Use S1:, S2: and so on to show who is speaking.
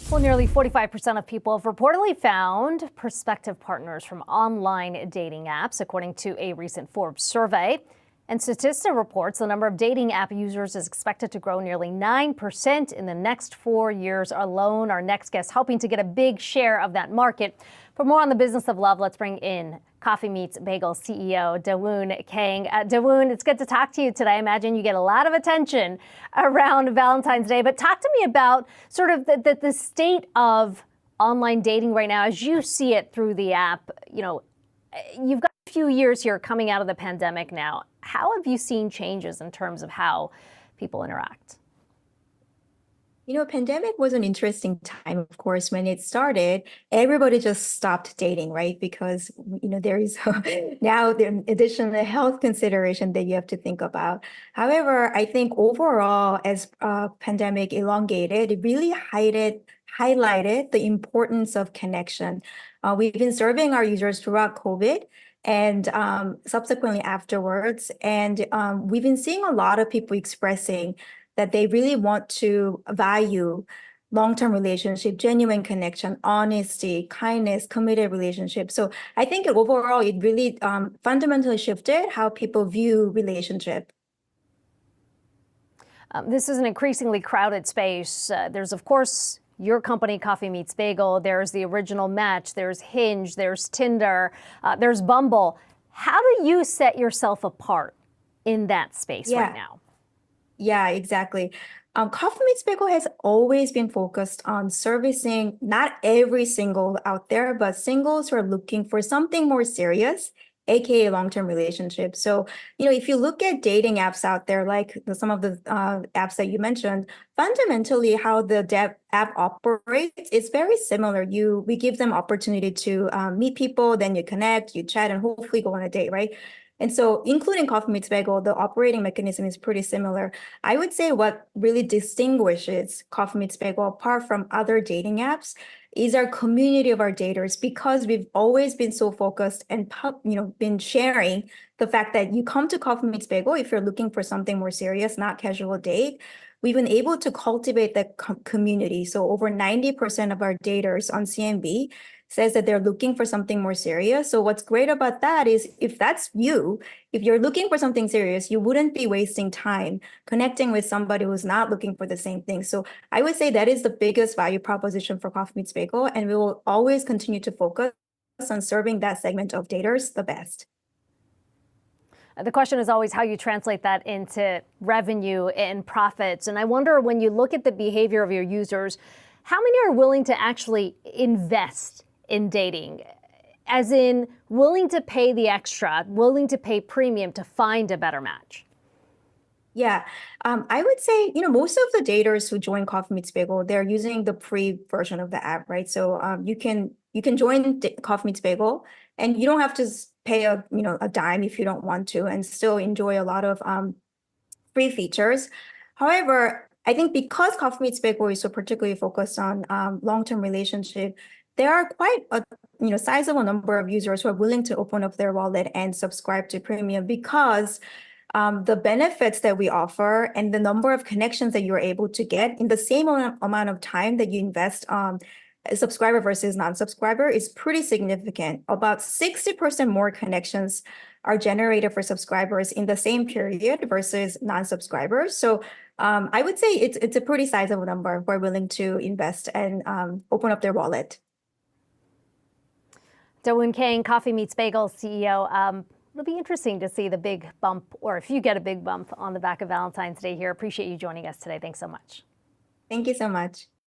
S1: Well, nearly 45% of people have reportedly found prospective partners from online dating apps, according to a recent Forbes survey. And Statista reports the number of dating app users is expected to grow nearly 9% in the next 4 years alone. Our next guest hoping to get a big share of that market. For more on the business of love, let's bring in Coffee Meets Bagel CEO Dawoon Kang. Dawoon, it's good to talk to you today. I imagine you get a lot of attention around Valentine's Day, but talk to me about sort of the state of online dating right now as you see it through the app. You know, you've got a few years here coming out of the pandemic now. How have you seen changes in terms of how people interact?
S2: Pandemic was an interesting time, of course, when it started. Everybody just stopped dating, right? Because, there is now the additional health consideration that you have to think about. However, I think overall, as pandemic elongated, it really highlighted the importance of connection. We've been serving our users throughout COVID and subsequently afterwards. And we've been seeing a lot of people expressing that they really want to value long-term relationship, genuine connection, honesty, kindness, committed relationship. So I think overall, it really fundamentally shifted how people view relationship.
S1: This is an increasingly crowded space. There's, of course, your company, Coffee Meets Bagel. There's the Original Match. There's Hinge. There's Tinder. There's Bumble. How do you set yourself apart in that space right now?
S2: Yeah, exactly. Coffee Meets Bagel has always been focused on servicing not every single out there, but singles who are looking for something more serious, aka long-term relationship. So, if you look at dating apps out there, like some of the apps that you mentioned, fundamentally how the app operates is very similar. We give them opportunity to meet people, then you connect, you chat, and hopefully go on a date, right? And so, including Coffee Meets Bagel, the operating mechanism is pretty similar. I would say what really distinguishes Coffee Meets Bagel apart from other dating apps is our community of our daters, because we've always been so focused and been sharing the fact that you come to Coffee Meets Bagel if you're looking for something more serious, not casual date. We've been able to cultivate that community. So over 90% of our daters on CMB says that they're looking for something more serious. So what's great about that is if that's you, if you're looking for something serious, you wouldn't be wasting time connecting with somebody who's not looking for the same thing. So I would say that is the biggest value proposition for Coffee Meets Bagel, and we will always continue to focus on serving that segment of daters the best.
S1: The question is always how you translate that into revenue and profits. And I wonder, when you look at the behavior of your users, how many are willing to actually invest in dating, as in willing to pay the extra, willing to pay premium to find a better match?
S2: Yeah, I would say, most of the daters who join Coffee Meets Bagel, they're using the free version of the app, right? So you can join Coffee Meets Bagel, and you don't have to pay a dime if you don't want to, and still enjoy a lot of free features. However, I think because Coffee Meets Bagel is so particularly focused on long-term relationship, there are quite a sizable number of users who are willing to open up their wallet and subscribe to premium, because the benefits that we offer and the number of connections that you're able to get in the same amount of time that you invest a subscriber versus non-subscriber is pretty significant. About 60% more connections are generated for subscribers in the same period versus non-subscribers. So I would say it's a pretty sizable number who are willing to invest and open up their wallet.
S1: Dawoon Kang, Coffee Meets Bagel CEO. It'll be interesting to see the big bump, or if you get a big bump on the back of Valentine's Day here. Appreciate you joining us today. Thanks so much.
S2: Thank you so much.